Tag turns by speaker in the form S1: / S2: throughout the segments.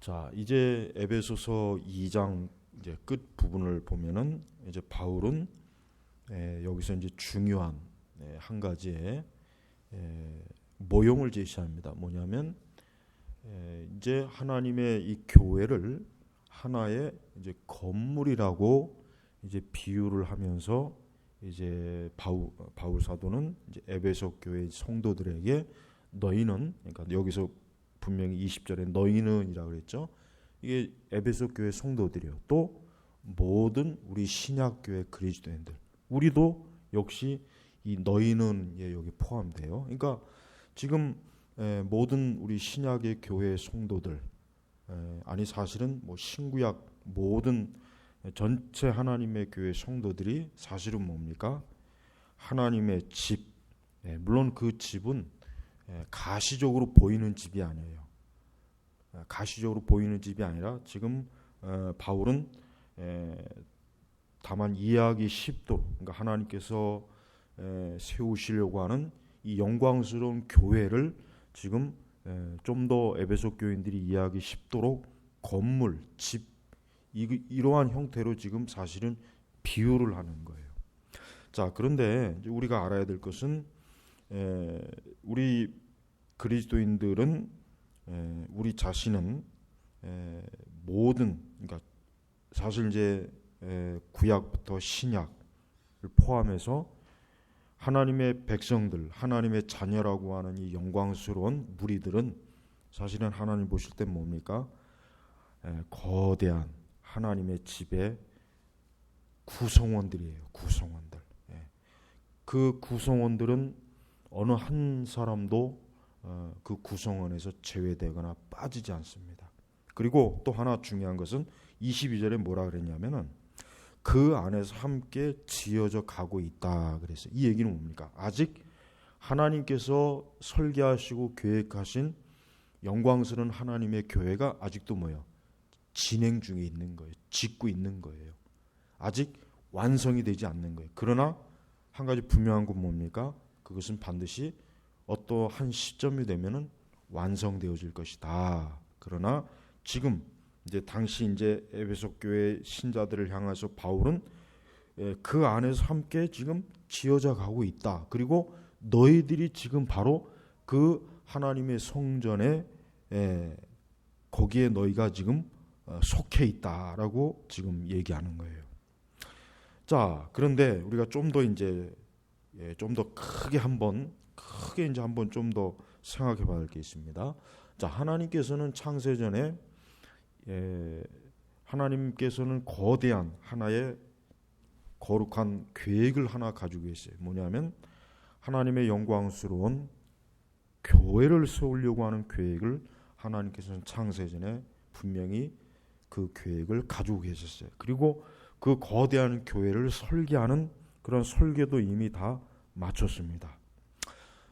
S1: 자, 이제 에베소서 2장 이제 끝 부분을 보면은 이제 바울은 여기서 이제 중요한 한 가지의 모형을 제시합니다. 뭐냐면 이제 하나님의 이 교회를 하나의 이제 건물이라고 이제 비유를 하면서 이제 바울 사도는 이제 에베소 교회 성도들에게 너희는, 그러니까 여기서 분명히 20절에 너희는이라고 그랬죠. 이게 에베소 교회 성도들이요. 또 모든 우리 신약 교회 그리스도인들, 우리도 역시 이 너희는 여기 포함돼요. 그러니까 지금 모든 우리 신약의 교회 성도들, 아니 사실은 뭐 신구약 모든 전체 하나님의 교회 성도들이 사실은 뭡니까? 하나님의 집. 물론 그 집은 가시적으로 보이는 집이 아니에요. 가시적으로 보이는 집이 아니라 지금 바울은 다만 이해하기 쉽도록, 그러니까 하나님께서 세우시려고 하는 이 영광스러운 교회를 지금 좀 더 에베소 교인들이 이해하기 쉽도록 건물, 집, 이러한 형태로 지금 사실은 비유를 하는 거예요. 자, 그런데 우리가 알아야 될 것은 우리 그리스도인들은 우리 자신은 모든, 그러니까 사실 이제 구약부터 신약을 포함해서 하나님의 백성들, 하나님의 자녀라고 하는 이 영광스러운 무리들은 사실은 하나님 보실 때 뭡니까? 거대한 하나님의 집의 구성원들이에요. 구성원들. 그 구성원들은 어느 한 사람도 그 구성원에서 제외되거나 빠지지 않습니다. 그리고 또 하나 중요한 것은 22절에 뭐라 그랬냐면은 그 안에서 함께 지어져 가고 있다 그랬어요. 이 얘기는 뭡니까? 아직 하나님께서 설계하시고 계획하신 영광스러운 하나님의 교회가 아직도 뭐예요? 진행 중에 있는 거예요. 짓고 있는 거예요. 아직 완성이 되지 않는 거예요. 그러나 한 가지 분명한 건 뭡니까? 그것은 반드시 어떠한 시점이 되면은 완성되어질 것이다. 그러나 지금 이제 당시 이제 에베소 교회 신자들을 향해서 바울은 그 안에서 함께 지금 지어져 가고 있다. 그리고 너희들이 지금 바로 그 하나님의 성전에 거기에 너희가 지금 속해 있다라고 지금 얘기하는 거예요. 자, 그런데 우리가 좀 더 이제 좀 더 크게 이제 한번 좀 더 생각해 봐야 할 게 있습니다. 자, 하나님께서는 거대한 하나의 거룩한 계획을 하나 가지고 계세요. 뭐냐면 하나님의 영광스러운 교회를 세우려고 하는 계획을 하나님께서는 창세전에 분명히 그 계획을 가지고 계셨어요. 그리고 그 거대한 교회를 설계하는 그런 설계도 이미 다 마쳤습니다.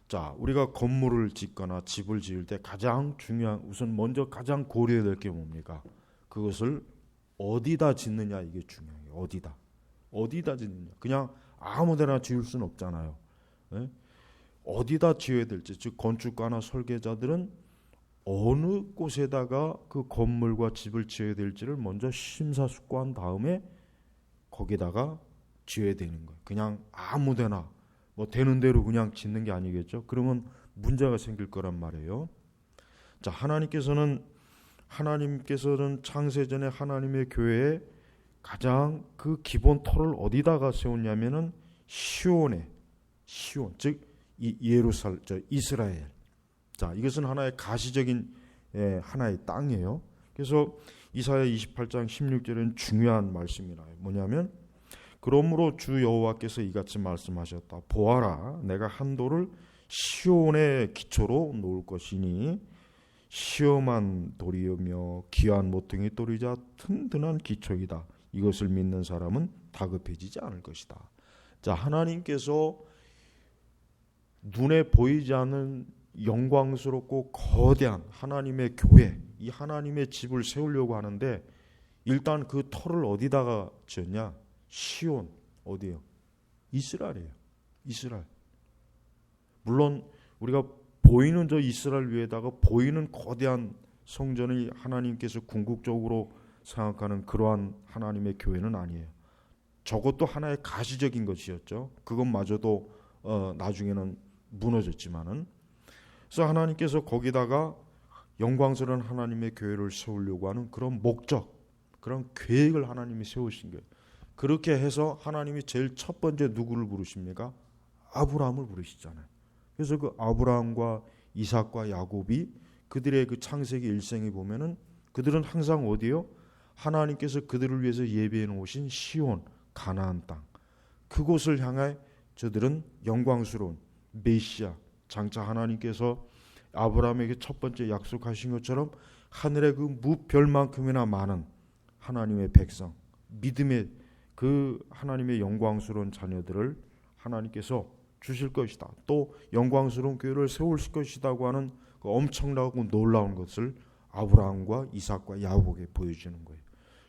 S1: 자, 우리가 건물을 짓거나 집을 지을 때 가장 중요한, 우선 먼저 가장 고려해야 될 게 뭡니까? 그것을 어디다 짓느냐, 이게 중요해요. 어디다 짓느냐. 그냥 아무데나 지을 수는 없잖아요. 어디다 지어야 될지, 즉 건축가나 설계자들은 어느 곳에다가 그 건물과 집을 지어야 될지를 먼저 심사숙고한 다음에 거기다가 지어야 되는 거예요. 그냥 아무데나 뭐 되는 대로 그냥 짓는 게 아니겠죠. 그러면 문제가 생길 거란 말이에요. 자, 하나님께서는 창세전에 하나님의 교회에 가장 그 기본 터를 어디다가 세웠냐면은 시온, 즉 이스라엘. 자, 이것은 하나의 가시적인 하나의 땅이에요. 그래서 이사야 28장 16절은 중요한 말씀이라. 뭐냐면 그러므로 주 여호와께서 이같이 말씀하셨다. 보아라, 내가 한 돌을 시온의 기초로 놓을 것이니 시험한 돌이며 귀한 모퉁이 돌이자 튼튼한 기초이다. 이것을 믿는 사람은 다급해지지 않을 것이다. 자, 하나님께서 눈에 보이지 않는 영광스럽고 거대한 하나님의 교회, 이 하나님의 집을 세우려고 하는데 일단 그 터를 어디다가 지었냐? 시온, 어디요? 이스라엘이에요. 이스라엘. 물론 우리가 보이는 저 이스라엘 위에다가 보이는 거대한 성전이 하나님께서 궁극적으로 생각하는 그러한 하나님의 교회는 아니에요. 저것도 하나의 가시적인 것이었죠. 그것마저도 나중에는 무너졌지만은, 그래서 하나님께서 거기다가 영광스러운 하나님의 교회를 세우려고 하는 그런 목적, 그런 계획을 하나님이 세우신 거예요. 그렇게 해서 하나님이 제일 첫 번째 누구를 부르십니까? 아브라함을 부르시잖아요. 그래서 그 아브라함과 이삭과 야곱이 그들의 그 창세기 일생에 보면은 그들은 항상 어디요? 하나님께서 그들을 위해서 예비해 놓으신 시온, 가나안 땅, 그곳을 향해 저들은 영광스러운 메시아, 장차 하나님께서 아브라함에게 첫 번째 약속하신 것처럼 하늘의 그 무별만큼이나 많은 하나님의 백성, 믿음의 그 하나님의 영광스러운 자녀들을 하나님께서 주실 것이다. 또 영광스러운 교회를 세울 것이라고 하는 그 엄청나고 놀라운 것을 아브라함과 이삭과 야곱에게 보여주는 거예요.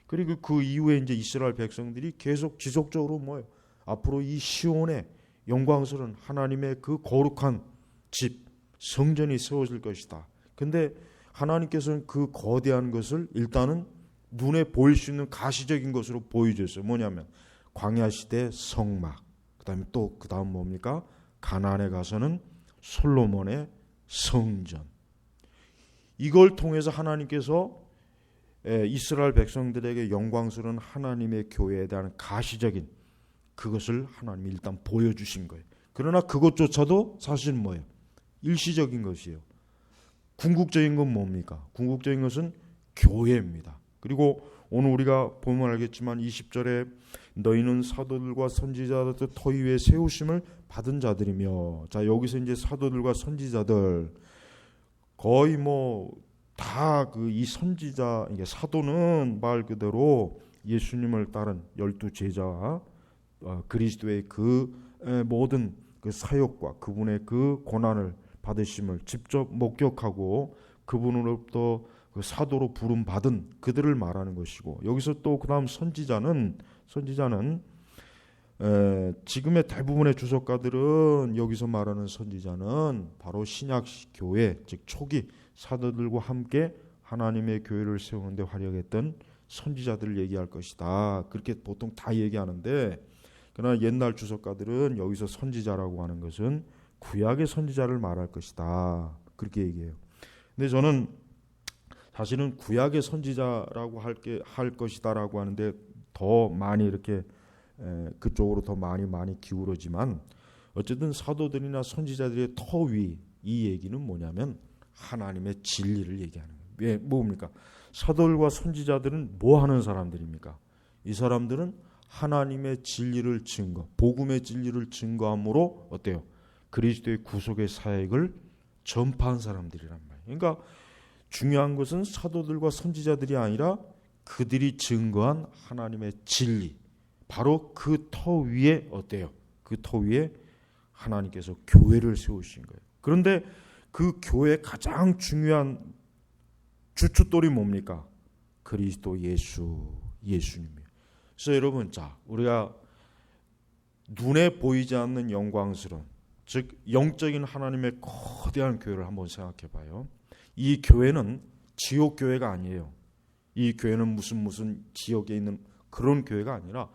S1: 그리고 그 이후에 이제 이스라엘 백성들이 계속 지속적으로 뭐예요? 앞으로 이 시온에 영광스러운 하나님의 그 거룩한 집, 성전이 세워질 것이다. 근데 하나님께서는 그 거대한 것을 일단은 눈에 보일 수 있는 가시적인 것으로 보여줬어요. 뭐냐면 광야 시대 성막, 그다음에 또 그다음 뭡니까? 가나안에 가서는 솔로몬의 성전. 이걸 통해서 하나님께서 이스라엘 백성들에게 영광스러운 하나님의 교회에 대한 가시적인 그것을 하나님이 일단 보여주신 거예요. 그러나 그것조차도 사실 뭐예요? 일시적인 것이에요. 궁극적인 건 뭡니까? 궁극적인 것은 교회입니다. 그리고 오늘 우리가 보면 알겠지만 20절에 너희는 사도들과 선지자들 터 위에 세우심을 받은 자들이며, 자 여기서 이제 사도들과 선지자들 거의 뭐 다 그 이 선지자, 이게 사도는 말 그대로 예수님을 따른 12제자, 그리스도의 그 모든 그 사역과 그분의 그 고난을 받으심을 직접 목격하고 그분으로부터 그 사도로 부름 받은 그들을 말하는 것이고, 여기서 또 그다음 선지자는 지금의 대부분의 주석가들은 여기서 말하는 선지자는 바로 신약 교회, 즉 초기 사도들과 함께 하나님의 교회를 세우는 데 활약했던 선지자들을 얘기할 것이다. 그렇게 보통 다 얘기하는데, 그러나 옛날 주석가들은 여기서 선지자라고 하는 것은 구약의 선지자를 말할 것이다. 그렇게 얘기해요. 근데 저는 사실은 구약의 선지자라고 할 것이다라고 하는데 더 많이 이렇게 그쪽으로 더 많이 기울어지만, 어쨌든 사도들이나 선지자들의 터 위, 이 얘기는 뭐냐면 하나님의 진리를 얘기하는 거예요. 왜 뭡니까? 사도들과 선지자들은 뭐 하는 사람들입니까? 이 사람들은 하나님의 진리를 증거, 복음의 진리를 증거함으로 어때요? 그리스도의 구속의 사역을 전파한 사람들이란 말이에요. 그러니까 중요한 것은 사도들과 선지자들이 아니라 그들이 증거한 하나님의 진리, 바로 그 터 위에 어때요? 그 터 위에 하나님께서 교회를 세우신 거예요. 그런데 그 교회의 가장 중요한 주춧돌이 뭡니까? 그리스도 예수님이에요. 그래서 여러분, 자 우리가 눈에 보이지 않는 영광스러운, 즉 영적인 하나님의 거대한 교회를 한번 생각해 봐요. 이 교회는 지옥 교회가 아니에요. 이 교회는 무슨 지역에 있는 그런 교회가 아니라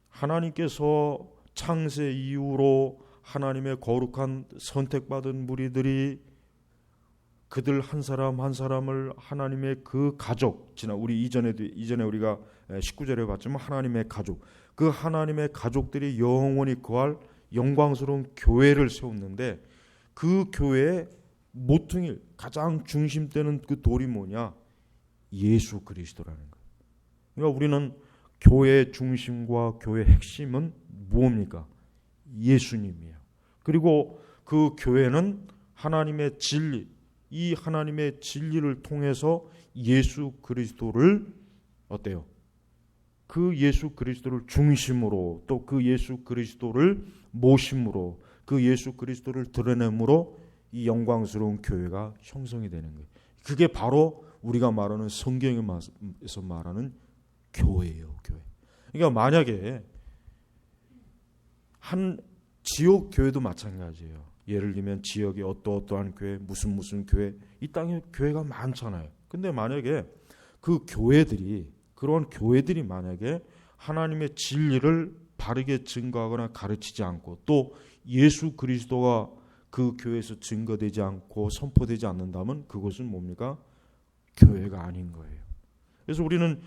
S1: 하나님께서 창세 이후로 하나님의 거룩한 선택받은 무리들이 그들 한 사람 한 사람을 하나님의 그 가족, 우리 이전에 우리가 19절에 봤지만 하나님의 가족, 그 하나님의 가족들이 영원히 거할 영광스러운 교회를 세웠는데, 그 교회의 모퉁이, 가장 중심되는 그 돌이 뭐냐? 예수 그리스도라는 거예요. 그러니까 우리는 교회의 중심과 교회의 핵심은 무엇입니까? 예수님이에요. 그리고 그 교회는 하나님의 진리, 이 하나님의 진리를 통해서 예수 그리스도를 어때요? 그 예수 그리스도를 중심으로, 또 그 예수 그리스도를 모심으로, 그 예수 그리스도를 드러내므로 이 영광스러운 교회가 형성이 되는 거예요. 그게 바로 우리가 말하는 성경에서 말하는 교회예요. 교회. 그러니까 만약에 한 지역 교회도 마찬가지예요. 예를 들면 지역에 어떠한 교회, 무슨 교회, 이 땅에 교회가 많잖아요. 근데 만약에 그 교회들이, 그런 교회들이 만약에 하나님의 진리를 바르게 증거하거나 가르치지 않고, 또 예수 그리스도가 그 교회에서 증거되지 않고 선포되지 않는다면 그것은 뭡니까? 교회가 아닌 거예요. 그래서 우리는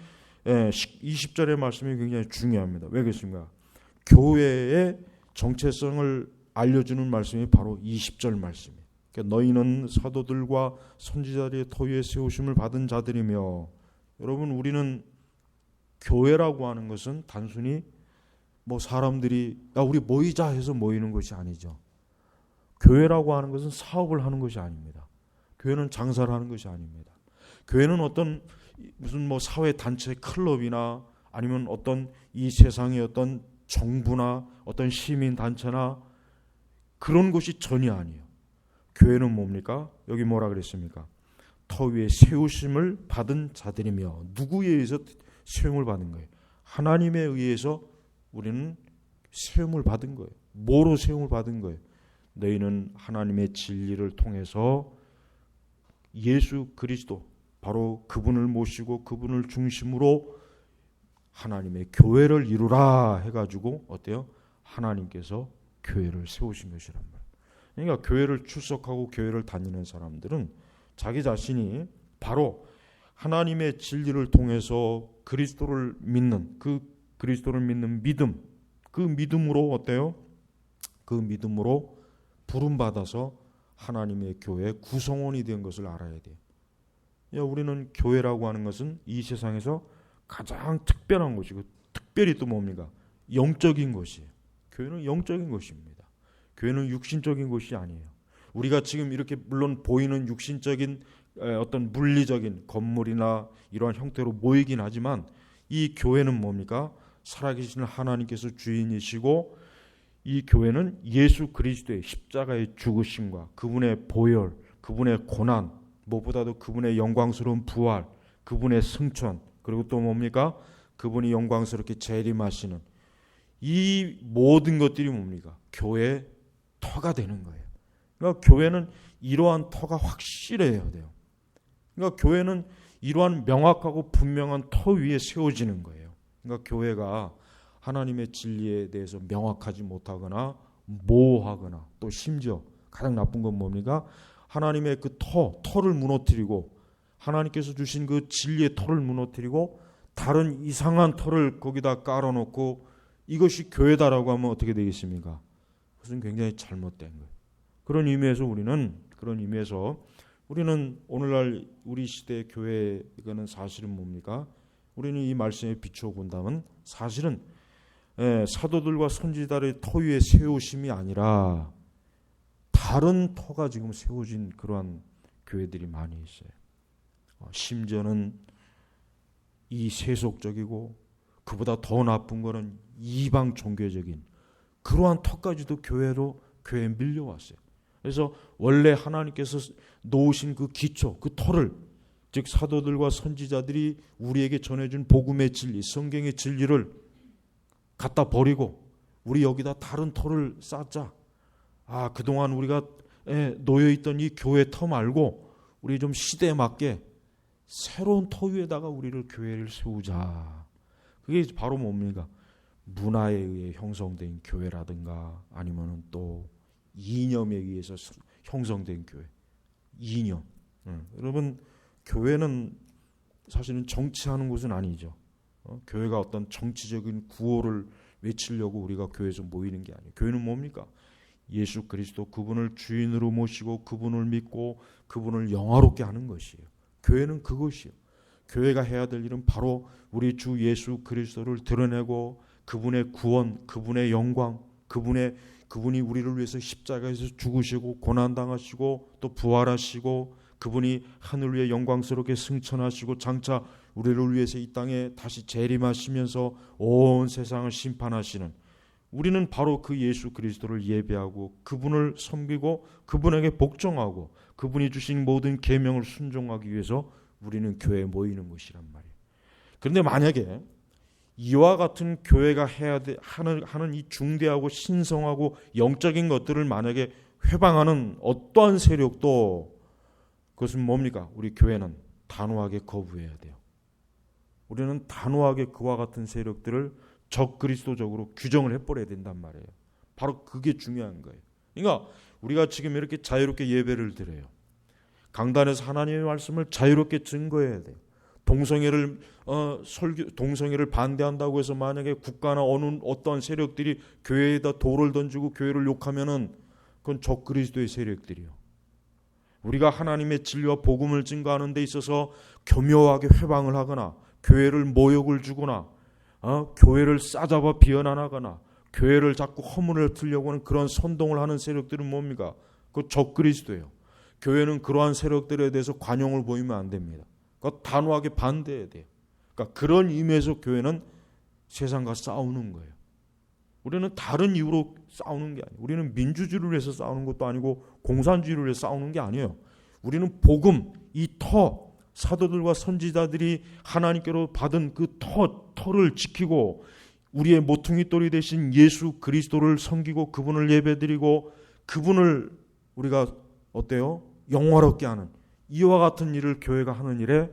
S1: 20절의 말씀이 굉장히 중요합니다. 왜 그렇습니까? 교회의 정체성을 알려주는 말씀이 바로 20절 말씀이에요. 그러니까 너희는 사도들과 선지자들의 터위에 세우심을 받은 자들이며, 여러분, 우리는 교회라고 하는 것은 단순히 뭐 사람들이 야 우리 모이자 해서 모이는 것이 아니죠. 교회라고 하는 것은 사업을 하는 것이 아닙니다. 교회는 장사를 하는 것이 아닙니다. 교회는 어떤 무슨 뭐 사회 단체 클럽이나 아니면 어떤 이 세상의 어떤 정부나 어떤 시민 단체나 그런 것이 전혀 아니에요. 교회는 뭡니까? 여기 뭐라 그랬습니까? 터 위에 세우심을 받은 자들이며, 누구에 의해서 세움을 받은 거예요? 하나님에 의해서 우리는 세움을 받은 거예요. 뭐로 세움을 받은 거예요? 너희는 하나님의 진리를 통해서 예수 그리스도, 바로 그분을 모시고 그분을 중심으로 하나님의 교회를 이루라 해가지고 어때요? 하나님께서 교회를 세우신 것이란 말이에요. 그러니까 교회를 출석하고 교회를 다니는 사람들은 자기 자신이 바로 하나님의 진리를 통해서 그리스도를 믿는, 그 그리스도를 믿는 믿음, 그 믿음으로 어때요? 그 믿음으로 부름받아서 하나님의 교회의 구성원이 된 것을 알아야 돼요. 우리는 교회라고 하는 것은 이 세상에서 가장 특별한 것이고, 특별히 또 뭡니까? 영적인 것이에요. 교회는 영적인 것입니다. 교회는 육신적인 것이 아니에요. 우리가 지금 이렇게 물론 보이는 육신적인 어떤 물리적인 건물이나 이러한 형태로 모이긴 하지만, 이 교회는 뭡니까? 살아계신 하나님께서 주인이시고, 이 교회는 예수 그리스도의 십자가의 죽으심과 그분의 보혈, 그분의 고난, 무엇보다도 그분의 영광스러운 부활, 그분의 승천, 그리고 또 뭡니까? 그분이 영광스럽게 재림하시는 이 모든 것들이 뭡니까? 교회의 터가 되는 거예요. 그러니까 교회는 이러한 터가 확실해야 돼요. 그러니까 교회는 이러한 명확하고 분명한 터 위에 세워지는 거예요. 그러니까 교회가 하나님의 진리에 대해서 명확하지 못하거나 모호하거나, 또 심지어 가장 나쁜 건 뭡니까? 하나님의 그 터를 무너뜨리고, 하나님께서 주신 그 진리의 터를 무너뜨리고 다른 이상한 터를 거기다 깔아놓고 이것이 교회다라고 하면 어떻게 되겠습니까? 그것은 굉장히 잘못된 거예요. 그런 의미에서 우리는 오늘날 우리 시대의 교회, 이거는 사실은 뭡니까? 우리는 이 말씀에 비추어 본다면 사실은 사도들과 선지자의 터 위에 세우심이 아니라 다른 터가 지금 세워진 그러한 교회들이 많이 있어요. 심지어는 이 세속적이고 그보다 더 나쁜 거는 이방 종교적인 그러한 터까지도 교회에 밀려왔어요. 그래서 원래 하나님께서 놓으신 그 기초, 그 터를, 즉 사도들과 선지자들이 우리에게 전해준 복음의 진리, 성경의 진리를 갖다 버리고 우리 여기다 다른 터를 쌓자. 그동안 우리가 놓여있던 이 교회 터 말고 우리 좀 시대에 맞게 새로운 터 위에다가 우리를 교회를 세우자. 그게 바로 뭡니까? 문화에 의해 형성된 교회라든가 아니면 또 이념에 의해서 형성된 교회. 이념. 여러분, 교회는 사실은 정치하는 곳은 아니죠. 교회가 어떤 정치적인 구호를 외치려고 우리가 교회에서 모이는 게 아니에요. 교회는 뭡니까? 예수 그리스도, 그분을 주인으로 모시고 그분을 믿고 그분을 영화롭게 하는 것이에요. 교회는 그것이에요. 교회가 해야 될 일은 바로 우리 주 예수 그리스도를 드러내고 그분의 구원, 그분의 영광, 그분이 우리를 위해서 십자가에서 죽으시고 고난당하시고 또 부활하시고 그분이 하늘 위에 영광스럽게 승천하시고 장차 우리를 위해서 이 땅에 다시 재림하시면서 온 세상을 심판하시는, 우리는 바로 그 예수 그리스도를 예배하고 그분을 섬기고 그분에게 복종하고 그분이 주신 모든 계명을 순종하기 위해서 우리는 교회에 모이는 것이란 말이에요. 그런데 만약에 이와 같은 교회가 해야 하는 이 중대하고 신성하고 영적인 것들을 만약에 회방하는 어떠한 세력도, 그것은 뭡니까? 우리 교회는 단호하게 거부해야 돼요. 우리는 단호하게 그와 같은 세력들을 적그리스도적으로 규정을 해버려야 된단 말이에요. 바로 그게 중요한 거예요. 그러니까 우리가 지금 이렇게 자유롭게 예배를 드려요. 강단에서 하나님의 말씀을 자유롭게 증거해야 돼요. 동성애를 반대한다고 해서 만약에 국가나 어떤 세력들이 교회에다 돌을 던지고 교회를 욕하면은 그건 적그리스도의 세력들이요. 우리가 하나님의 진리와 복음을 증거하는 데 있어서 교묘하게 회방을 하거나 교회를 모욕을 주거나 교회를 싸잡아 비난하거나 교회를 자꾸 허물을 틀려고 하는 그런 선동을 하는 세력들은 뭡니까? 그 적그리스도예요. 교회는 그러한 세력들에 대해서 관용을 보이면 안 됩니다. 그러니까 단호하게 반대해야 돼요. 그러니까 그런 의미에서 교회는 세상과 싸우는 거예요. 우리는 다른 이유로 싸우는 게 아니에요. 우리는 민주주의를 위해서 싸우는 것도 아니고 공산주의를 위해서 싸우는 게 아니에요. 우리는 복음, 이 사도들과 선지자들이 하나님께로 받은 그 터를 지키고 우리의 모퉁이 돌이 되신 예수 그리스도를 섬기고 그분을 예배드리고 그분을 우리가 어때요? 영화롭게 하는 이와 같은 일을 교회가 하는 일에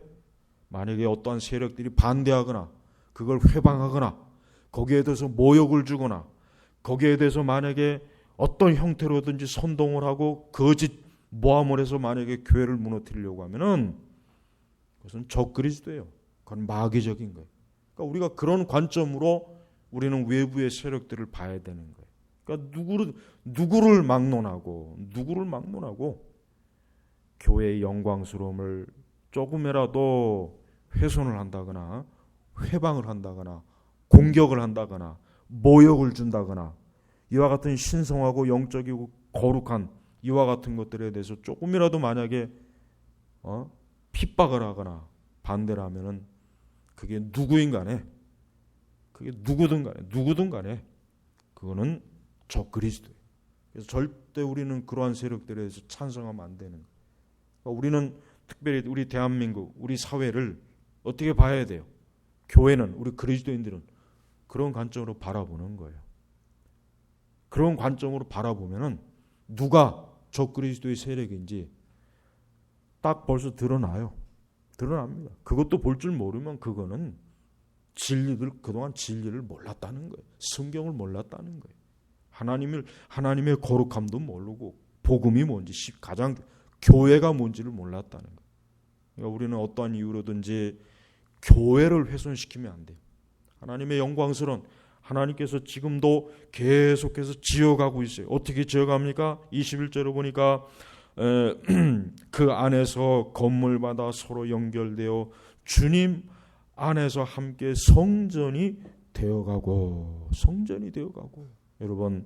S1: 만약에 어떠한 세력들이 반대하거나 그걸 회방하거나 거기에 대해서 모욕을 주거나 거기에 대해서 만약에 어떤 형태로든지 선동을 하고 거짓 모함을 해서 만약에 교회를 무너뜨리려고 하면은 그것은 적그리스도예요. 그건 마귀적인 거예요. 그러니까 우리가 그런 관점으로 우리는 외부의 세력들을 봐야 되는 거예요. 그러니까 누구를 막론하고 교회의 영광스러움을 조금이라도 훼손을 한다거나 회방을 한다거나 공격을 한다거나 모욕을 준다거나 이와 같은 신성하고 영적이고 거룩한 이와 같은 것들에 대해서 조금이라도 만약에 핍박을 하거나 반대를 하면은 그게 누구든 간에 그거는 적그리스도예요. 그래서 절대 우리는 그러한 세력들에 대해서 찬성하면 안 되는 거예요. 그러니까 우리는 특별히 우리 대한민국, 우리 사회를 어떻게 봐야 돼요? 교회는, 우리 그리스도인들은 그런 관점으로 바라보는 거예요. 그런 관점으로 바라보면은 누가 적그리스도의 세력인지 딱 벌써 드러납니다. 그것도 볼 줄 모르면 그거는 그동안 진리를 몰랐다는 거예요. 성경을 몰랐다는 거예요. 하나님의 거룩함도 모르고 복음이 뭔지 가장 교회가 뭔지를 몰랐다는 거예요. 그러니까 우리는 어떠한 이유로든지 교회를 훼손시키면 안 돼요. 하나님의 영광스러운 하나님께서 지금도 계속해서 지어가고 있어요. 어떻게 지어갑니까? 21절에 보니까 그 안에서 건물마다 서로 연결되어 주님 안에서 함께 성전이 되어가고 여러분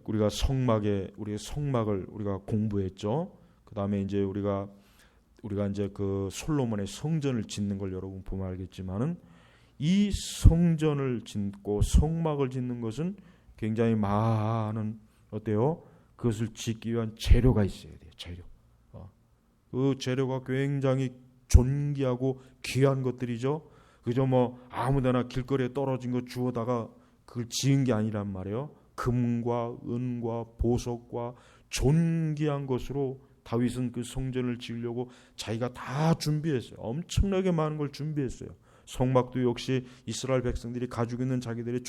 S1: 우리가 성막을 우리가 공부했죠. 그 다음에 이제 우리가 이제 그 솔로몬의 성전을 짓는 걸 여러분 보면 알겠지만은 이 성전을 짓고 성막을 짓는 것은 굉장히 많은 그것을 짓기 위한 재료가 있어야 돼요. 그 재료가 굉장히 존귀하고 귀한 것들이죠. 그저 아무데나 길거리에 떨어진 거 주워다가 그걸 지은 게 아니란 말이에요. 금과 은과 보석과 존귀한 것으로 다윗은 그 성전을 지으려고 자기가 다 준비했어요. 엄청나게 많은 걸 준비했어요. 성막도 역시 이스라엘 백성들이 가지고 있는 자기들의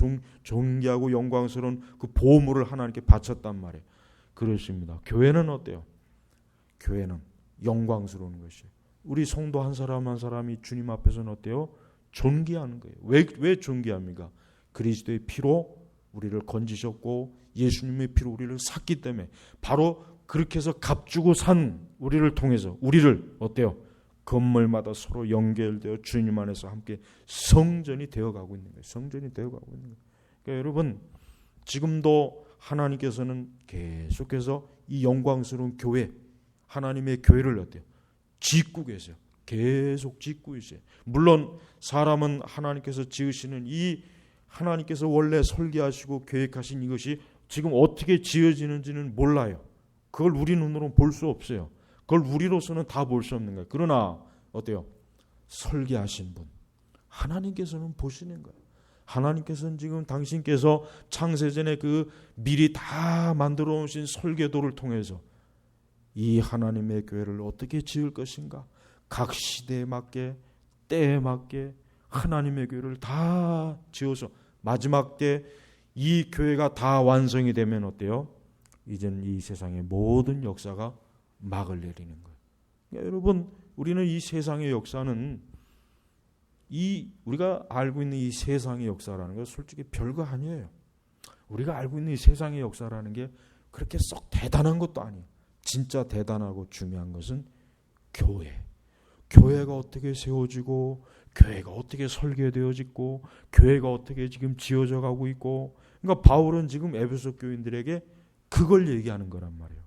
S1: 존귀하고 영광스러운 그 보물을 하나님께 바쳤단 말이에요. 그렇습니다. 교회는 어때요? 교회는 영광스러운 것이에요. 우리 성도 한 사람 한 사람이 주님 앞에서는 어때요? 존귀하는 거예요. 왜 존귀합니까? 그리스도의 피로 우리를 건지셨고 예수님의 피로 우리를 샀기 때문에 바로 그렇게 해서 값주고 산 우리를 통해서 우리를 어때요? 건물마다 서로 연결되어 주님 안에서 함께 성전이 되어가고 있는 거예요. 성전이 되어가고 있는 거예요. 그러니까 여러분 지금도 하나님께서는 계속해서 이 영광스러운 교회 하나님의 교회를 어때요? 짓고 계세요. 계속 짓고 있어요. 물론 사람은 하나님께서 지으시는 이 하나님께서 원래 설계하시고 계획하신 이것이 지금 어떻게 지어지는지는 몰라요. 그걸 우리 눈으로는 볼 수 없어요. 그걸 우리로서는 다 볼 수 없는 거예요. 그러나 어때요? 설계하신 분 하나님께서는 보시는 거예요. 하나님께서는 지금 당신께서 창세전에 그 미리 다 만들어 놓으신 설계도를 통해서 이 하나님의 교회를 어떻게 지을 것인가 각 시대에 맞게 때에 맞게 하나님의 교회를 다 지어서 마지막 때 이 교회가 다 완성이 되면 어때요? 이제는 이 세상의 모든 역사가 막을 내리는 거예요. 그러니까 여러분, 우리는 이 세상의 역사는 우리가 알고 있는 이 세상의 역사라는 건 솔직히 별거 아니에요. 우리가 알고 있는 이 세상의 역사라는 게 그렇게 썩 대단한 것도 아니에요. 진짜 대단하고 중요한 것은 교회가 어떻게 세워지고, 교회가 어떻게 설계되어지고, 교회가 어떻게 지금 지어져 가고 있고. 그러니까 바울은 지금 에베소 교인들에게 그걸 얘기하는 거란 말이에요.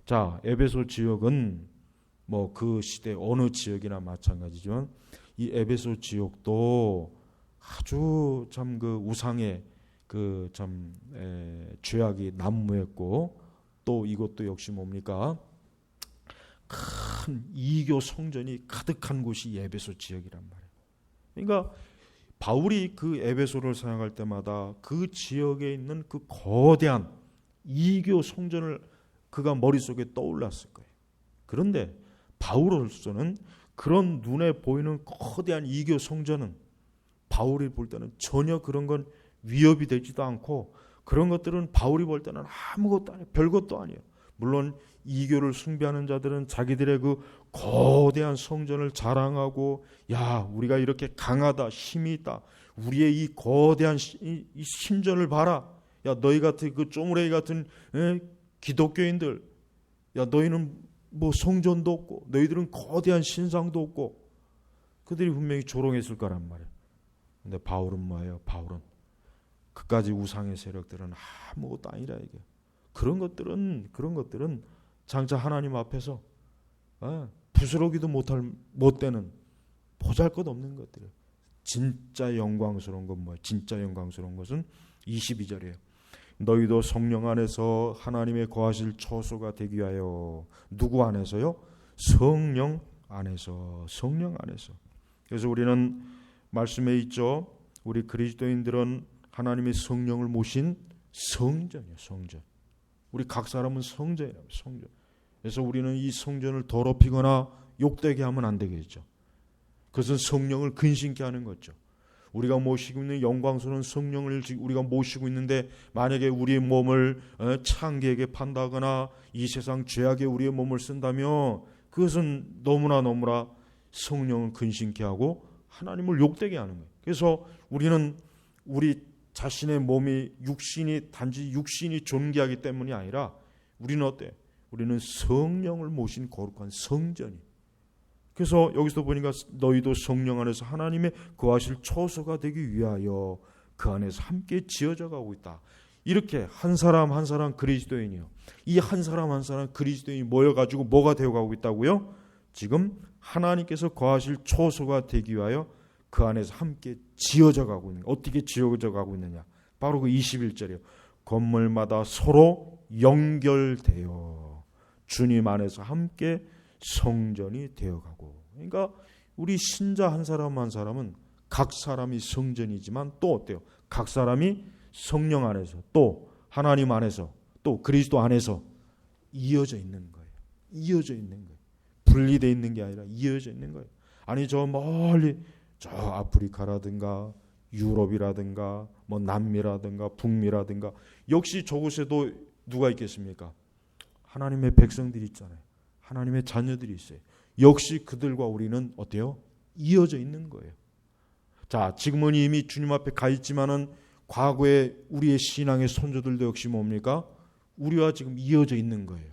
S1: 자, 에베소 지역은 뭐 그 시대 어느 지역이나 마찬가지지만 이 에베소 지역도 아주 참 그 우상의 그 참 죄악이 난무했고, 또 이것도 역시 뭡니까? 큰 이교 성전이 가득한 곳이 에베소 지역이란 말이에요. 그러니까 바울이 그 에베소를 사용할 때마다 그 지역에 있는 그 거대한 이교 성전을 그가 머릿속에 떠올랐을 거예요. 그런데 바울로서는 그런 눈에 보이는 거대한 이교 성전은 바울이 볼 때는 전혀 그런 건 위협이 되지도 않고, 그런 것들은 바울이 볼 때는 아무것도 아니에요. 별것도 아니에요. 물론 이교를 숭배하는 자들은 자기들의 그 거대한 성전을 자랑하고, 야, 우리가 이렇게 강하다, 힘이 있다, 우리의 이 거대한 이 신전을 봐라, 야, 너희 같은 그 쪼무레기 같은 기독교인들, 야, 너희는 뭐 성전도 없고 너희들은 거대한 신상도 없고, 그들이 분명히 조롱했을 거란 말이에요. 근데 바울은 뭐예요? 바울은 그까지 우상의 세력들은 아무것도 아니라 이게 그런 것들은 장차 하나님 앞에서 부스러기도 못 되는 보잘것없는 것들이에요. 진짜 영광스러운 건 뭐예요? 진짜 영광스러운 것은 22절이에요. 너희도 성령 안에서 하나님의 거하실 처소가 되기 위하여. 누구 안에서요? 성령 안에서. 그래서 우리는 말씀에 있죠. 우리 그리스도인들은 하나님의 성령을 모신 성전이에요. 성전. 우리 각 사람은 성전이에요. 성전. 그래서 우리는 이 성전을 더럽히거나 욕되게 하면 안 되겠죠. 그것은 성령을 근심케 하는 거죠. 우리가 모시고 있는 영광스러운 성령을 우리가 모시고 있는데, 만약에 우리의 몸을 창기에게 판다거나 이 세상 죄악에 우리의 몸을 쓴다면 그것은 너무나 성령을 근심케 하고 하나님을 욕되게 하는 거예요. 그래서 우리는 우리 자신의 몸이 단지 육신이 존귀하기 때문이 아니라 우리는 어때? 우리는 성령을 모신 거룩한 성전이. 그래서 여기서 보니까 너희도 성령 안에서 하나님의 거하실 처소가 되기 위하여 그 안에서 함께 지어져 가고 있다. 이렇게 한 사람 한 사람 그리스도인이요. 이 한 사람 한 사람 그리스도인이 모여가지고 뭐가 되어가고 있다고요? 지금 하나님께서 거하실 처소가 되기 위하여 그 안에서 함께 지어져 가고 있는. 어떻게 지어져 가고 있느냐? 바로 그 21절이요. 건물마다 서로 연결되어 주님 안에서 함께 성전이 되어가고. 그러니까 우리 신자 한 사람 한 사람은 각 사람이 성전이지만 또 어때요? 각 사람이 성령 안에서, 또 하나님 안에서, 또 그리스도 안에서 이어져 있는 거예요. 이어져 있는 거예요. 분리되어 있는 게 아니라 이어져 있는 거예요. 아니 저 멀리 저 아프리카라든가 유럽이라든가 뭐 남미라든가 북미라든가, 역시 저곳에도 누가 있겠습니까? 하나님의 백성들이 있잖아요. 하나님의 자녀들이 있어요. 역시 그들과 우리는 어때요? 이어져 있는 거예요. 자, 지금은 이미 주님 앞에 가 있지만은 과거에 우리의 신앙의 선조들도 역시 뭡니까? 우리와 지금 이어져 있는 거예요.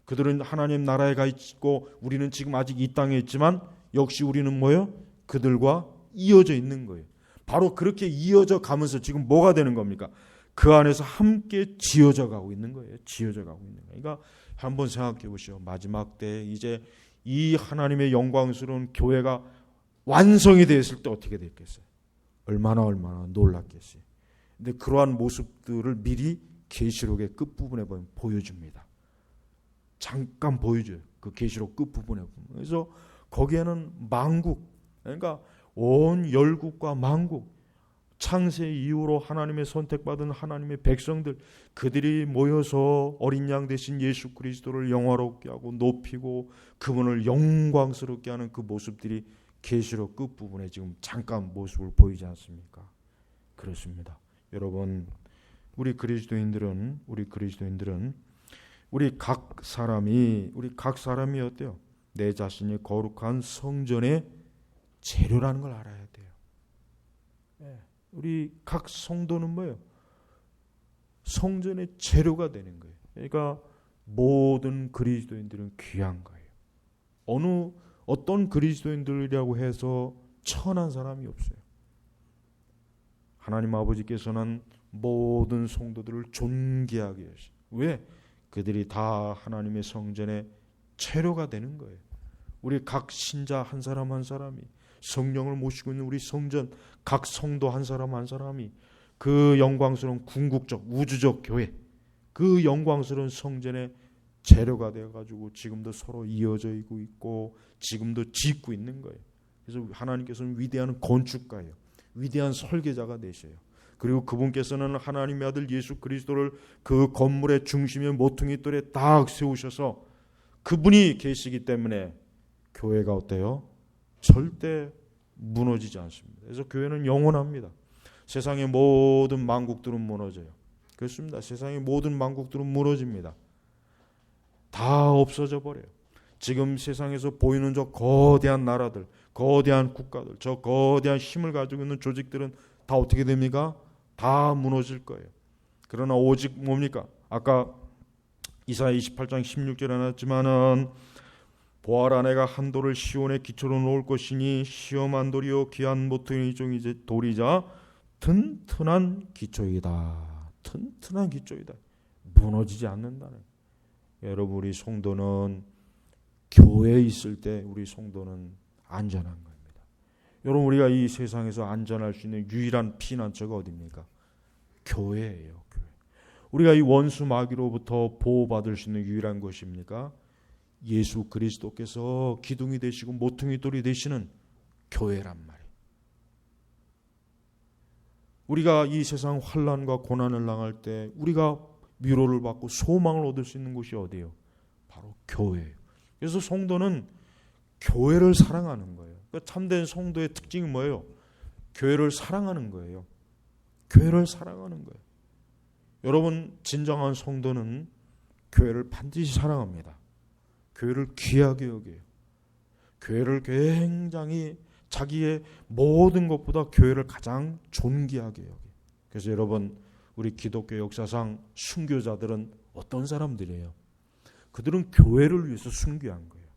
S1: 그들은 하나님 나라에 가 있고 우리는 지금 아직 이 땅에 있지만 역시 우리는 뭐예요? 그들과 이어져 있는 거예요. 바로 그렇게 이어져 가면서 지금 뭐가 되는 겁니까? 그 안에서 함께 지어져 가고 있는 거예요. 지어져 가고 있는 거예요. 그러니까 한번 생각해 보시오. 마지막 때 이제 이 하나님의 영광스러운 교회가 완성이 되었을 때 어떻게 됐겠어요? 얼마나 놀랐겠어요. 근데 그러한 모습들을 미리 계시록의 끝부분에 보여줍니다. 잠깐 보여줘요. 그 계시록 끝부분에. 그래서 거기에는 만국, 그러니까 온 열국과 만국, 창세 이후로 하나님의 선택받은 하나님의 백성들, 그들이 모여서 어린 양 대신 예수 그리스도를 영화롭게 하고 높이고 그분을 영광스럽게 하는 그 모습들이 계시록 끝부분에 지금 잠깐 모습을 보이지 않습니까? 그렇습니다. 여러분, 우리 그리스도인들은 우리 각 사람이 어때요? 내 자신이 거룩한 성전의 재료라는 걸 알아야 돼요. 우리 각 성도는 뭐예요? 성전의 재료가 되는 거예요. 그러니까 모든 그리스도인들은 귀한 거예요. 어떤 그리스도인들이라고 해서 천한 사람이 없어요. 하나님 아버지께서는 모든 성도들을 존귀하게 하시죠. 왜? 그들이 다 하나님의 성전의 재료가 되는 거예요. 우리 각 신자 한 사람 한 사람이, 성령을 모시고 있는 우리 성전 각 성도 한 사람 한 사람이 그 영광스러운 궁극적 우주적 교회, 그 영광스러운 성전의 재료가 되어가지고 지금도 서로 이어져 있고 지금도 짓고 있는 거예요. 그래서 하나님께서는 위대한 건축가예요. 위대한 설계자가 되셔요. 그리고 그분께서는 하나님의 아들 예수 그리스도를 그 건물의 중심에 모퉁이 돌에 딱 세우셔서 그분이 계시기 때문에 교회가 어때요? 절대 무너지지 않습니다. 그래서 교회는 영원합니다. 세상의 모든 만국들은 무너져요. 그렇습니다. 세상의 모든 만국들은 무너집니다. 다 없어져 버려요. 지금 세상에서 보이는 저 거대한 나라들, 거대한 국가들, 저 거대한 힘을 가지고 있는 조직들은 다 어떻게 됩니까? 다 무너질 거예요. 그러나 오직 뭡니까? 아까 이사야 28장 16절에 나왔지만은 보아라, 내가 한 돌을 시온의 기초로 놓을 것이니 시험한 돌이요 귀한 모퉁이 종이 돌이자 튼튼한 기초이다. 튼튼한 기초이다. 무너지지 않는다는. 여러분, 우리 성도는 교회에 있을 때 우리 성도는 안전한 겁니다. 여러분, 우리가 이 세상에서 안전할 수 있는 유일한 피난처가 어디입니까? 교회예요. 교회. 우리가 이 원수 마귀로부터 보호받을 수 있는 유일한 것입니까? 예수 그리스도께서 기둥이 되시고 모퉁이 돌이 되시는 교회란 말이에요. 우리가 이 세상 환난과 고난을 당할 때 우리가 위로를 받고 소망을 얻을 수 있는 곳이 어디예요? 바로 교회예요. 그래서 성도는 교회를 사랑하는 거예요. 그러니까 참된 성도의 특징이 뭐예요? 교회를 사랑하는 거예요. 교회를 사랑하는 거예요. 여러분, 진정한 성도는 교회를 반드시 사랑합니다. 교회를 귀하게 여겨요. 교회를 굉장히 자기의 모든 것보다 교회를 가장 존귀하게 여겨요. 그래서 여러분, 우리 기독교 역사상 순교자들은 어떤 사람들이에요? 그들은 교회를 위해서 순교한 거예요.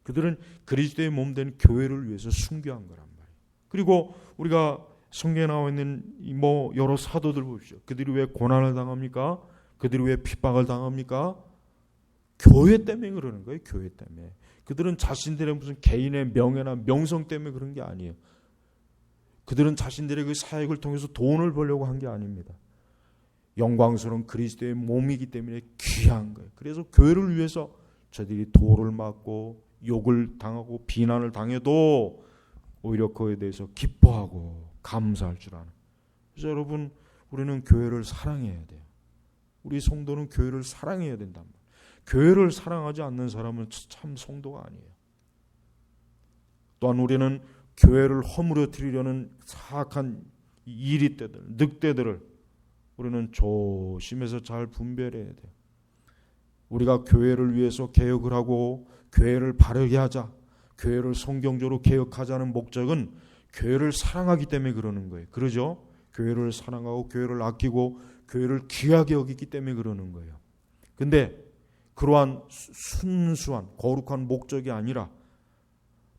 S1: 그들은 그리스도의 몸 된 교회를 위해서 순교한 거란 말이에요. 그리고 우리가 성경에 나와 있는 여러 사도들 보십시오. 그들이 왜 고난을 당합니까? 그들이 왜 핍박을 당합니까? 교회 때문에 그러는 거예요. 교회 때문에. 그들은 자신들의 무슨 개인의 명예나 명성 때문에 그런 게 아니에요. 그들은 자신들의 그 사역을 통해서 돈을 벌려고 한 게 아닙니다. 영광스러운 그리스도의 몸이기 때문에 귀한 거예요. 그래서 교회를 위해서 저들이 돌을 맞고 욕을 당하고 비난을 당해도 오히려 그에 대해서 기뻐하고 감사할 줄 아는. 그래서 여러분, 우리는 교회를 사랑해야 돼요. 우리 성도는 교회를 사랑해야 된단 말이에요. 교회를 사랑하지 않는 사람은 참 성도가 아니에요. 또한 우리는 교회를 허물어뜨리려는 사악한 이리떼들, 늑대들을 우리는 조심해서 잘 분별해야 돼요. 우리가 교회를 위해서 개혁을 하고 교회를 바르게 하자, 교회를 성경적으로 개혁하자는 목적은 교회를 사랑하기 때문에 그러는 거예요. 그러죠? 교회를 사랑하고 교회를 아끼고 교회를 귀하게 여기기 때문에 그러는 거예요. 근데 그러한 순수한 거룩한 목적이 아니라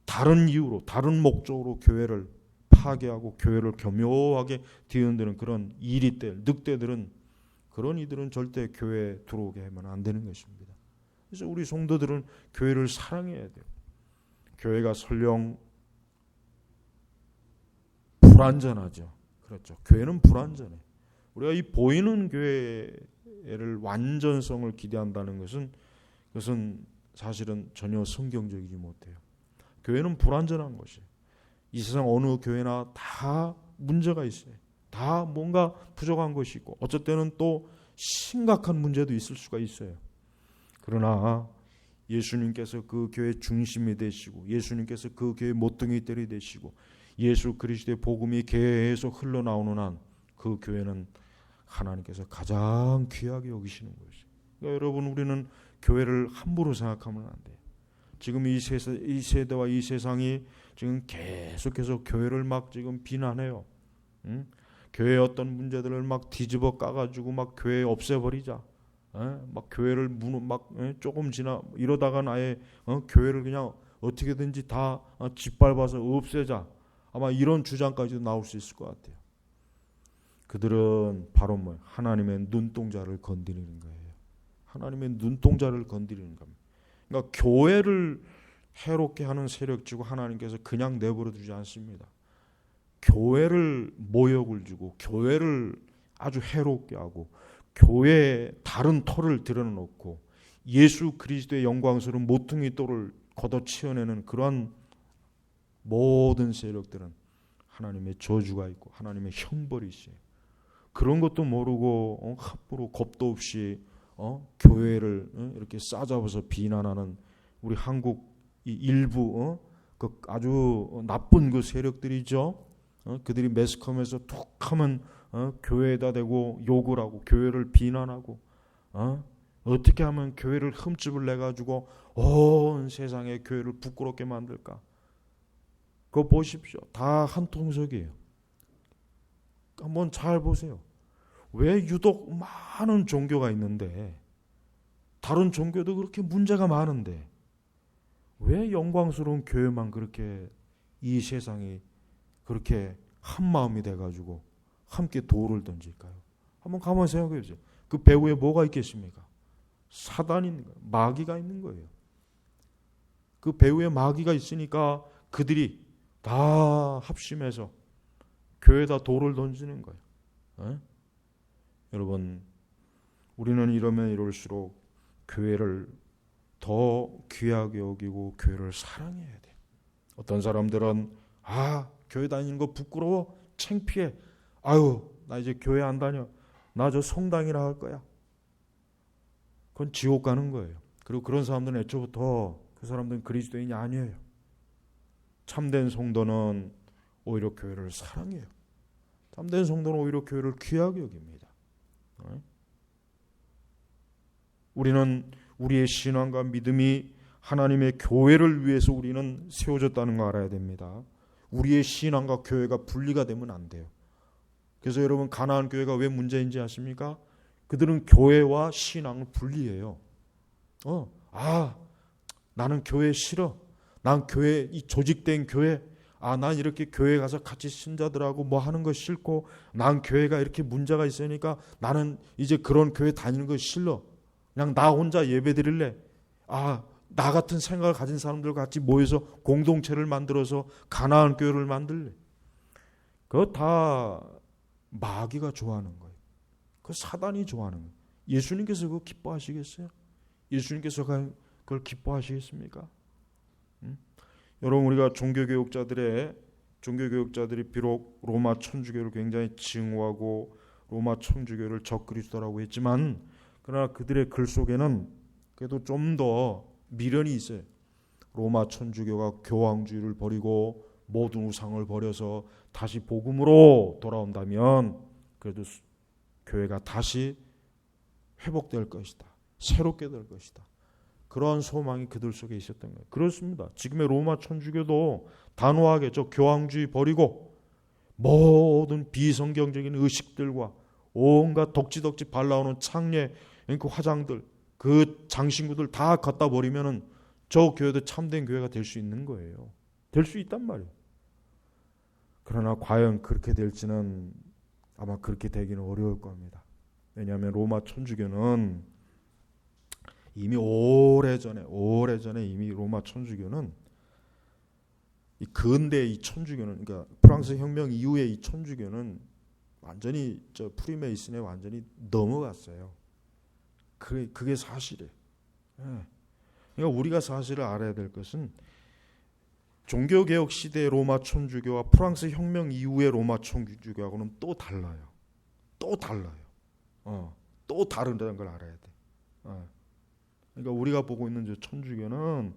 S1: 다른 이유로, 다른 목적으로 교회를 파괴하고 교회를 교묘하게 뒤흔드는 그런 이리떼, 늑대들은, 그런 이들은 절대 교회에 들어오게 하면 안 되는 것입니다. 그래서 우리 성도들은 교회를 사랑해야 돼요. 교회가 설령 불완전하죠. 그렇죠. 교회는 불완전해. 우리가 이 보이는 교회를 완전성을 기대한다는 그것은 사실은 전혀 성경적이지 못해요. 교회는 불완전한 것이에요. 이 세상 어느 교회나 다 문제가 있어요. 다 뭔가 부족한 것이 있고 어쩔 때는 또 심각한 문제도 있을 수가 있어요. 그러나 예수님께서 그 교회 중심이 되시고 예수님께서 그 교회 모퉁이들이 되시고 예수 그리스도의 복음이 계속 흘러나오는 한 그 교회는 하나님께서 가장 귀하게 여기시는 것이죠. 그러니까 여러분, 우리는 교회를 함부로 생각하면 안 돼요. 지금 이 세대와 이 세상이 지금 계속해서 교회를 막 지금 비난해요. 응? 교회의 어떤 문제들을 막 뒤집어 까가지고 막 교회 없애버리자. 막 교회를 막 조금 지나 이러다가 아예 교회를 그냥 어떻게든지 다 짓밟아서 없애자. 아마 이런 주장까지도 나올 수 있을 것 같아요. 그들은 바로 하나님의 눈동자를 건드리는 거예요. 하나님의 눈동자를 건드리는 겁니다. 그러니까 교회를 해롭게 하는 세력지고 하나님께서 그냥 내버려 두지 않습니다. 교회를 모욕을 주고 교회를 아주 해롭게 하고 교회에 다른 털을 드러놓고 예수 그리스도의 영광스러운 모퉁이 돌을 걷어치워내는 그러한 모든 세력들은 하나님의 저주가 있고 하나님의 형벌이 있어요. 그런 것도 모르고 함부로 겁도 없이 교회를 이렇게 싸잡아서 비난하는 우리 한국 이 일부 그 아주 나쁜 그 세력들이죠. 그들이 매스컴에서 툭하면 교회에다 대고 욕을 하고 교회를 비난하고 어떻게 하면 교회를 흠집을 내가지고 온 세상에 교회를 부끄럽게 만들까. 그거 보십시오. 다 한 통속이에요. 한번 잘 보세요. 왜 유독 많은 종교가 있는데 다른 종교도 그렇게 문제가 많은데 왜 영광스러운 교회만 그렇게 이 세상이 그렇게 한 마음이 돼가지고 함께 돌을 던질까요? 한번 가만히 생각해 보세요. 그 배후에 뭐가 있겠습니까? 사단이 있는 거예요. 마귀가 있는 거예요. 그 배후에 마귀가 있으니까 그들이 다 합심해서 교회에다 돌을 던지는 거예요. 여러분, 우리는 이러면 이럴수록 교회를 더 귀하게 여기고 교회를 사랑해야 돼. 어떤 사람들은 교회 다니는 거 부끄러워, 창피해. 아유, 나 이제 교회 안 다녀. 나 저 성당이라 할 거야. 그건 지옥 가는 거예요. 그리고 그런 사람들은 애초부터 그 사람들은 그리스도인이 아니에요. 참된 성도는 오히려 교회를 사랑해요. 참된 성도는 오히려 교회를 귀하게 여깁니다. 우리는 우리의 신앙과 믿음이 하나님의 교회를 위해서 우리는 세워졌다는 거 알아야 됩니다. 우리의 신앙과 교회가 분리가 되면 안 돼요. 그래서 여러분, 가나안 교회가 왜 문제인지 아십니까? 그들은 교회와 신앙을 분리해요. 나는 교회 싫어. 난 교회, 이 조직된 교회, 난 이렇게 교회 가서 같이 신자들하고 뭐 하는 거 싫고, 난 교회가 이렇게 문제가 있으니까 나는 이제 그런 교회 다니는 거 싫어. 그냥 나 혼자 예배 드릴래. 나 같은 생각을 가진 사람들과 같이 모여서 공동체를 만들어서 가나안 교회를 만들래. 그거 다 마귀가 좋아하는 거예요. 그 사단이 좋아하는 거예요. 예수님께서 그거 기뻐하시겠어요? 예수님께서 그걸 기뻐하시겠습니까? 여러분, 우리가 종교교육자들이 비록 로마 천주교를 굉장히 증오하고 로마 천주교를 적그리스도라고 했지만, 그러나 그들의 글 속에는 그래도 좀 더 미련이 있어요. 로마 천주교가 교황주의를 버리고 모든 우상을 버려서 다시 복음으로 돌아온다면 그래도 교회가 다시 회복될 것이다. 새롭게 될 것이다. 그러한 소망이 그들 속에 있었던 거예요. 그렇습니다. 지금의 로마 천주교도 단호하게 저 교황주의 버리고 모든 비성경적인 의식들과 온갖 덕지덕지 발라오는 창례, 그 화장들, 그 장신구들 다 갖다 버리면은 저 교회도 참된 교회가 될 수 있는 거예요. 될 수 있단 말이에요. 그러나 과연 그렇게 될지는 아마 그렇게 되기는 어려울 겁니다. 왜냐하면 로마 천주교는 이미 오래전에 이미 로마 천주교는 이 근대 이 천주교는, 그러니까 프랑스 혁명 이후에 이 천주교는 완전히 저 프리메이슨에 완전히 넘어갔어요. 그게 사실이에요. 그러니까 우리가 사실을 알아야 될 것은 종교개혁 시대의 로마 천주교와 프랑스 혁명 이후의 로마 천주교하고는 또 달라요. 또 달라요. 또 다르다는 걸 알아야 돼. 그러니까 우리가 보고 있는 저 천주교는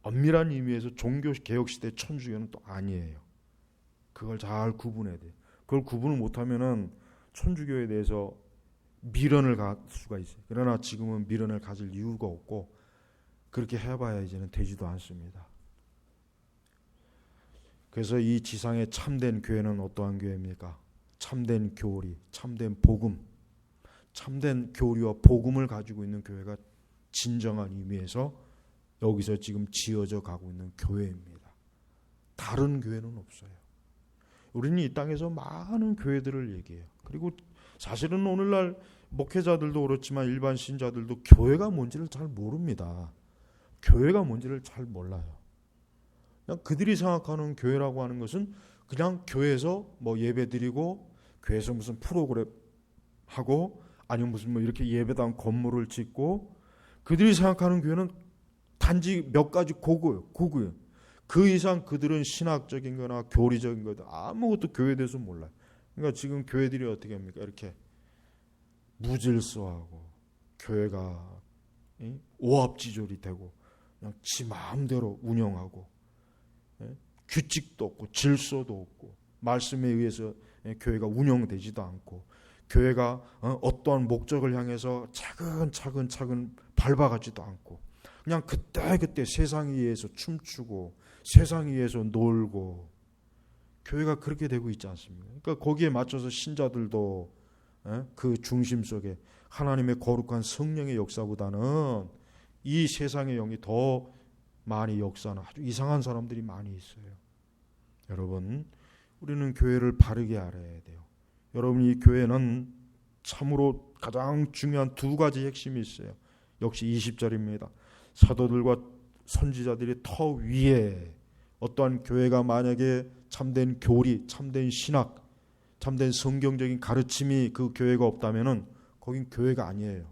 S1: 엄밀한 의미에서 종교개혁 시대 천주교는 또 아니에요. 그걸 잘 구분해야 돼. 그걸 구분을 못하면은 천주교에 대해서 미련을 갖을 수가 있어요. 그러나 지금은 미련을 가질 이유가 없고 그렇게 해봐야 이제는 되지도 않습니다. 그래서 이 지상의 참된 교회는 어떠한 교회입니까? 참된 교리, 참된 복음, 참된 교리와 복음을 가지고 있는 교회가 진정한 의미에서 여기서 지금 지어져 가고 있는 교회입니다. 다른 교회는 없어요. 우리는 이 땅에서 많은 교회들을 얘기해요. 그리고 사실은 오늘날 목회자들도 그렇지만 일반 신자들도 교회가 뭔지를 잘 모릅니다. 교회가 뭔지를 잘 몰라요. 그냥 그들이 생각하는 교회라고 하는 것은 그냥 교회에서 뭐 예배드리고 교회에서 무슨 프로그램 하고 아니면 무슨 뭐 이렇게 예배당 건물을 짓고 그들이 생각하는 교회는 단지 몇 가지 고구예요. 그 이상 그들은 신학적인 거나 교리적인 거도 아무것도 교회에 대해서 몰라요. 그러니까 지금 교회들이 어떻게 합니까? 이렇게 무질서하고 교회가 오합지졸이 되고 그냥 지 마음대로 운영하고 규칙도 없고 질서도 없고 말씀에 의해서 교회가 운영되지도 않고 교회가 어떠한 목적을 향해서 차근차근 밟아가지도 않고 그냥 그때 세상에 의해서 춤추고 세상에 의해서 놀고 교회가 그렇게 되고 있지 않습니까? 그러니까 거기에 맞춰서 신자들도 그 중심 속에 하나님의 거룩한 성령의 역사보다는 이 세상의 영이 더 많이 역사하는 아주 이상한 사람들이 많이 있어요. 여러분, 우리는 교회를 바르게 알아야 돼요. 여러분, 이 교회는 참으로 가장 중요한 두 가지 핵심이 있어요. 역시 20절입니다. 사도들과 선지자들이 터 위에 어떠한 교회가 만약에 참된 교리, 참된 신학, 참된 성경적인 가르침이 그 교회가 없다면은 거긴 교회가 아니에요.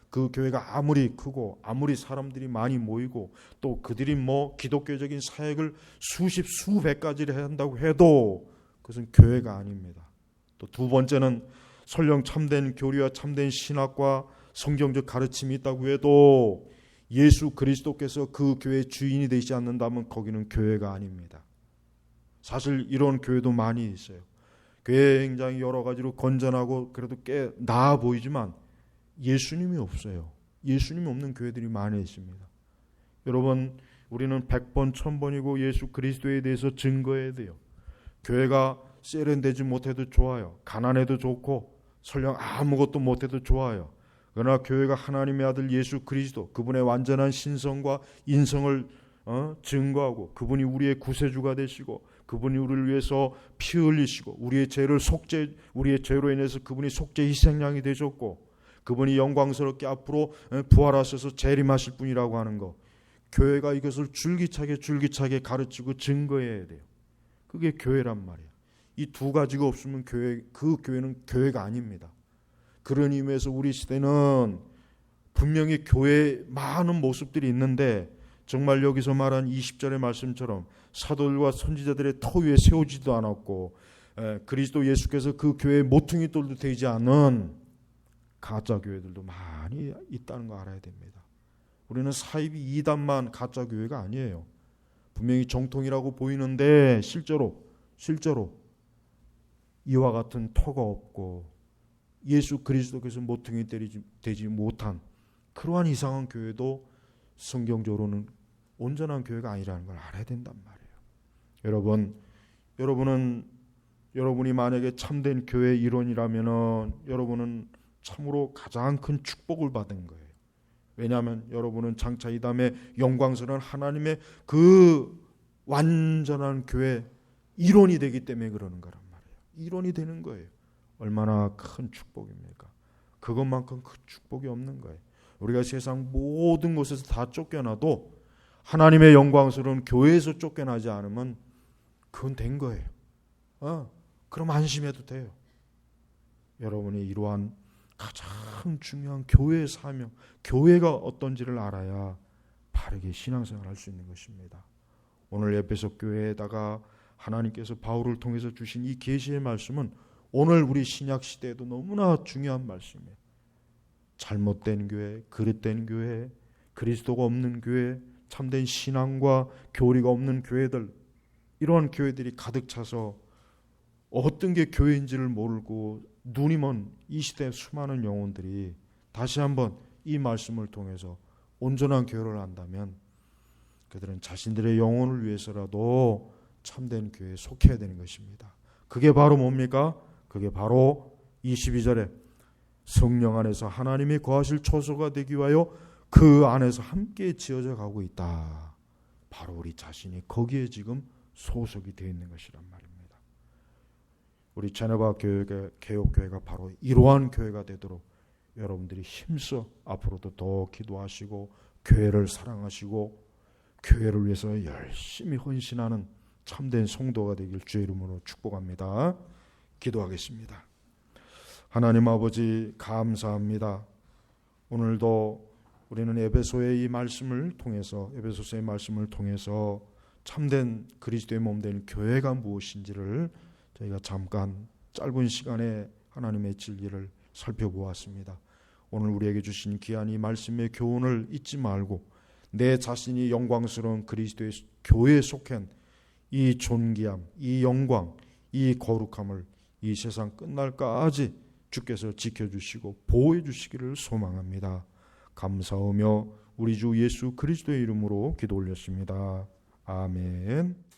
S1: 그 교회가 아무리 크고 아무리 사람들이 많이 모이고 또 그들이 뭐 기독교적인 사역을 수백 가지를 해야 한다고 해도 그것은 교회가 아닙니다. 또 두 번째는 설령 참된 교리와 참된 신학과 성경적 가르침이 있다고 해도 예수 그리스도께서 그 교회의 주인이 되지 않는다면 거기는 교회가 아닙니다. 사실 이런 교회도 많이 있어요. 교회 굉장히 여러 가지로 건전하고 그래도 꽤 나아 보이지만 예수님이 없어요. 예수님이 없는 교회들이 많이 있습니다. 여러분, 우리는 100번 1000번이고 예수 그리스도에 대해서 증거해야 돼요. 교회가 세련되지 못해도 좋아요. 가난해도 좋고 설령 아무것도 못해도 좋아요. 그러나 교회가 하나님의 아들 예수 그리스도 그분의 완전한 신성과 인성을 증거하고 그분이 우리의 구세주가 되시고 그분이 우리를 위해서 피 흘리시고 우리의 죄로 인해서 그분이 속죄 희생양이 되셨고 그분이 영광스럽게 앞으로 부활하셔서 재림하실 분이라고 하는 거, 교회가 이것을 줄기차게 가르치고 증거해야 돼요. 그게 교회란 말이에요. 이 두 가지가 없으면 그 교회는 교회가 아닙니다. 그런 의미에서 우리 시대는 분명히 교회에 많은 모습들이 있는데 정말 여기서 말한 20절의 말씀처럼 사도들과 선지자들의 터 위에 세우지도 않았고 그리스도 예수께서 그 교회의 모퉁이돌도 되지 않은 가짜 교회들도 많이 있다는 거 알아야 됩니다. 우리는 사이비 이단만 가짜 교회가 아니에요. 분명히 정통이라고 보이는데 실제로 이와 같은 터가 없고 예수 그리스도께서 모퉁이 되지 못한 그러한 이상한 교회도 성경적으로는 온전한 교회가 아니라는 걸 알아야 된단 말이에요. 여러분이 만약에 참된 교회의 일원이라면은 여러분은 참으로 가장 큰 축복을 받은 거예요. 왜냐하면 여러분은 장차 이 다음에 영광스러운 하나님의 그 완전한 교회 일원이 되기 때문에 그러는 거란 말이에요. 일원이 되는 거예요. 얼마나 큰 축복입니까? 그것만큼 큰 축복이 없는 거예요. 우리가 세상 모든 곳에서 다 쫓겨나도 하나님의 영광스러운 교회에서 쫓겨나지 않으면 그건 된 거예요. 그럼 안심해도 돼요. 여러분이 이러한 가장 중요한 교회의 사명, 교회가 어떤지를 알아야 바르게 신앙생활을 할 수 있는 것입니다. 오늘 에베소 교회에다가 하나님께서 바울을 통해서 주신 이 계시의 말씀은 오늘 우리 신약 시대에도 너무나 중요한 말씀이에요. 잘못된 교회, 그릇된 교회, 그리스도가 없는 교회, 참된 신앙과 교리가 없는 교회들, 이러한 교회들이 가득 차서 어떤 게 교회인지를 모르고 눈이 먼 이 시대의 수많은 영혼들이 다시 한번 이 말씀을 통해서 온전한 교회를 한다면 그들은 자신들의 영혼을 위해서라도 참된 교회에 속해야 되는 것입니다. 그게 바로 뭡니까? 그게 바로 22절에 성령 안에서 하나님이 거하실 처소가 되기 위하여 그 안에서 함께 지어져 가고 있다. 바로 우리 자신이 거기에 지금 소속이 되어 있는 것이란 말입니다. 우리 제네바 개혁교회가 바로 이러한 교회가 되도록 여러분들이 힘써 앞으로도 더 기도하시고 교회를 사랑하시고 교회를 위해서 열심히 헌신하는 참된 성도가 되길 주의 이름으로 축복합니다. 기도하겠습니다. 하나님 아버지 감사합니다. 오늘도 우리는 에베소의 이 말씀을 통해서, 에베소서의 말씀을 통해서 참된 그리스도의 몸 된 교회가 무엇인지를 저희가 잠깐 짧은 시간에 하나님의 진리를 살펴보았습니다. 오늘 우리에게 주신 귀한 이 말씀의 교훈을 잊지 말고 내 자신이 영광스러운 그리스도의 교회에 속한 이 존귀함, 이 영광, 이 거룩함을 이 세상 끝날까지 주께서 지켜주시고 보호해 주시기를 소망합니다. 감사하며 우리 주 예수 그리스도의 이름으로 기도 올렸습니다. 아멘.